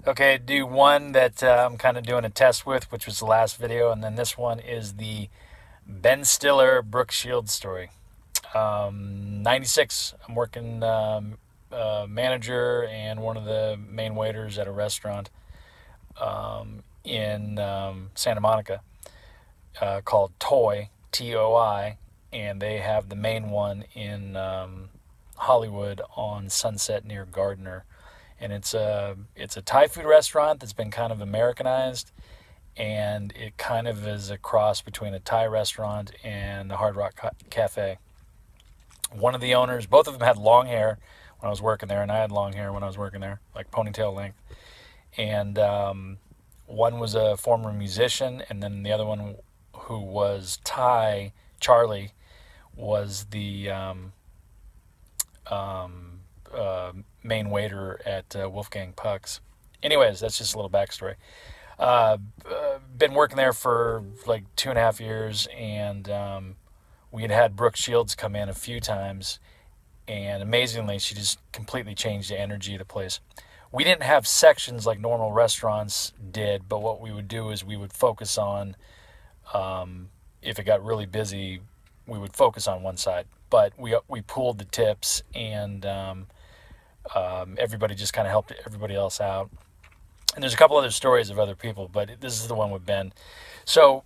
Okay, do one that I'm kind of doing a test with, which was the last video, and then this one is the Ben Stiller Brooke Shields story. 96. I'm working manager and one of the main waiters at a restaurant in Santa Monica called Toi, Toi, and they have the main one in Hollywood on Sunset near Gardner. And it's a Thai food restaurant that's been kind of Americanized, and it kind of is a cross between a Thai restaurant and the Hard Rock Cafe. One of the owners, both of them had long hair when I was working there, and I had long hair when I was working there, like ponytail length. And one was a former musician, and then the other one, who was Thai, Charlie, was the main waiter at Wolfgang Puck's. Anyways, that's just a little backstory. Been working there for like 2.5 years, and we had Brooke Shields come in a few times, and amazingly, she just completely changed the energy of the place. We didn't have sections like normal restaurants did, but what we would do is we would focus on, if it got really busy, we would focus on one side. But we pooled the tips, and everybody just kind of helped everybody else out. And there's a couple other stories of other people, but this is the one with Ben. So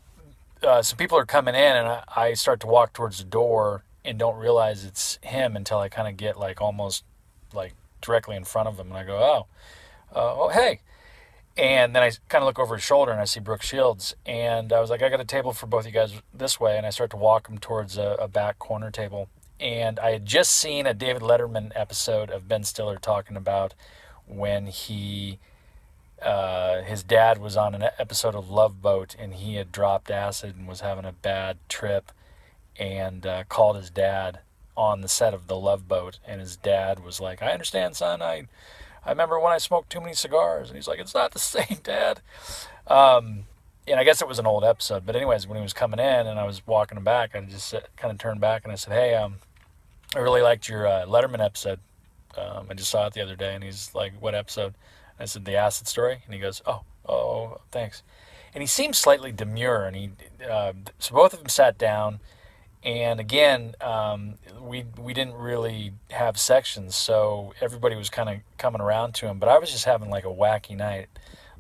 some people are coming in, and I start to walk towards the door and don't realize it's him until I kind of get like almost like directly in front of him, and I go, oh, hey. And then I kind of look over his shoulder and I see Brooke Shields, and I was like, I got a table for both you guys this way, and I start to walk him towards a back corner table. And I had just seen a David Letterman episode of Ben Stiller talking about when his dad was on an episode of Love Boat, and he had dropped acid and was having a bad trip, and called his dad on the set of the Love Boat, and his dad was like, I understand, son, I remember when I smoked too many cigars. And he's like, it's not the same, Dad. And I guess it was an old episode, but anyways, when he was coming in and I was walking him back, I just kind of turned back and I said, hey, I really liked your Letterman episode. I just saw it the other day. And he's like, what episode? I said, the acid story. And he goes, oh, thanks. And he seemed slightly demure. And so both of them sat down. And again, we didn't really have sections, so everybody was kind of coming around to him. But I was just having like a wacky night,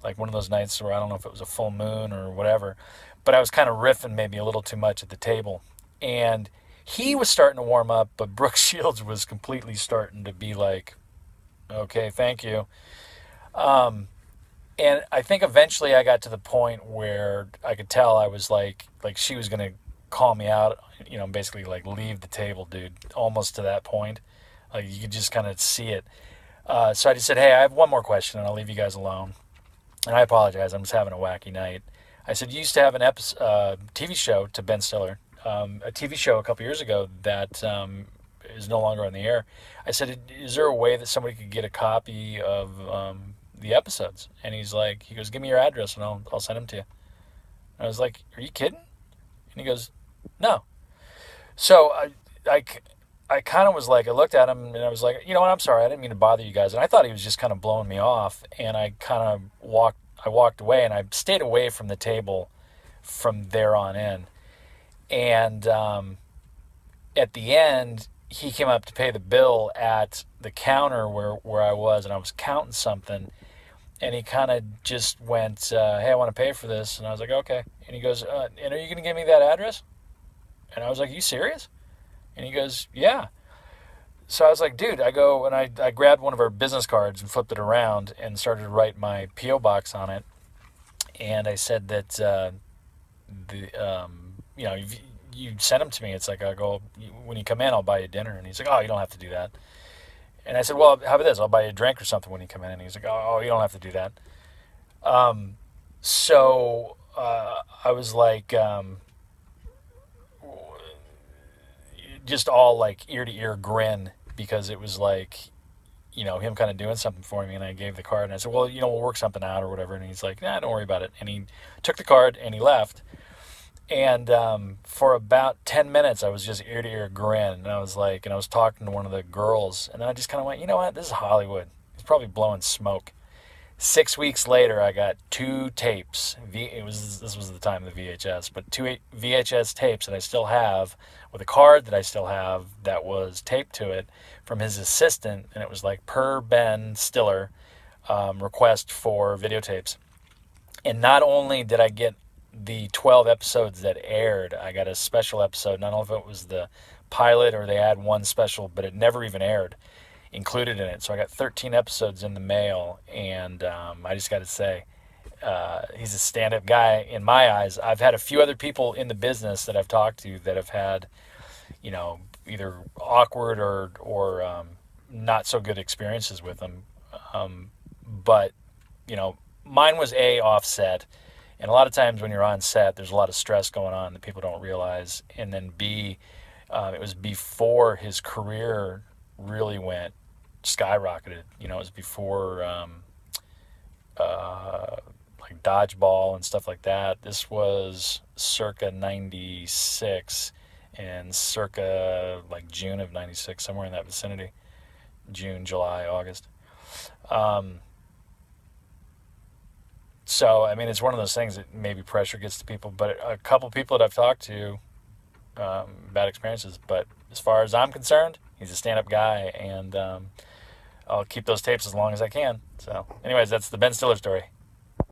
like one of those nights where I don't know if it was a full moon or whatever. But I was kind of riffing maybe a little too much at the table. And he was starting to warm up, but Brooke Shields was completely starting to be like, okay, thank you. And I think eventually I got to the point where I could tell I was like she was going to call me out, basically like leave the table, dude, almost to that point. Like you could just kind of see it. So I just said, hey, I have one more question and I'll leave you guys alone. And I apologize, I'm just having a wacky night. I said, you used to have an TV show to Ben Stiller, a TV show a couple years ago that is no longer on the air. I said, is there a way that somebody could get a copy of the episodes? And he goes, give me your address and I'll send them to you. And I was like, are you kidding? And he goes, no. So I kind of was like, I looked at him and I was like, you know what, I'm sorry, I didn't mean to bother you guys. And I thought he was just kind of blowing me off. And I kind of walked away, and I stayed away from the table from there on in. And at the end, he came up to pay the bill at the counter where I was, and I was counting something. And he kind of just went, hey, I want to pay for this. And I was like, okay. And he goes, and are you going to give me that address? And I was like, you serious? And he goes, yeah. So I was like, dude, I go, and I grabbed one of our business cards and flipped it around and started to write my P.O. box on it. And I said that, you sent them to me. It's like, I go, when you come in, I'll buy you dinner. And he's like, oh, you don't have to do that. And I said, well, how about this? I'll buy you a drink or something when you come in. And he's like, oh, you don't have to do that. So I was like, just all like ear to ear grin, because it was like, him kind of doing something for me. And I gave the card and I said, well, we'll work something out or whatever. And he's like, nah, don't worry about it. And he took the card and he left. And for about 10 minutes, I was just ear to ear grin. And I was talking to one of the girls, and then I just kind of went, you know what? This is Hollywood. He's probably blowing smoke. 6 weeks later, I got 2 tapes. This was the time of the VHS, but 2 VHS tapes that I still have, with a card that I still have that was taped to it from his assistant, and it was like, per Ben Stiller, request for videotapes. And not only did I get the 12 episodes that aired, I got a special episode. Not only if it was the pilot or they had one special, but it never even aired, included in it. So I got 13 episodes in the mail, and I just got to say, he's a stand-up guy in my eyes. I've had a few other people in the business that I've talked to that have had, either awkward or not so good experiences with him. But mine was offset, and a lot of times when you're on set, there's a lot of stress going on that people don't realize. And then B, it was before his career really went skyrocketed. It was before like Dodgeball and stuff like that. This was circa 96 and circa like June of 96, somewhere in that vicinity. June, July, August. So, I mean, it's one of those things that maybe pressure gets to people, but a couple people that I've talked to, bad experiences. But as far as I'm concerned, he's a stand-up guy, and I'll keep those tapes as long as I can. So, anyways, that's the Ben Stiller story.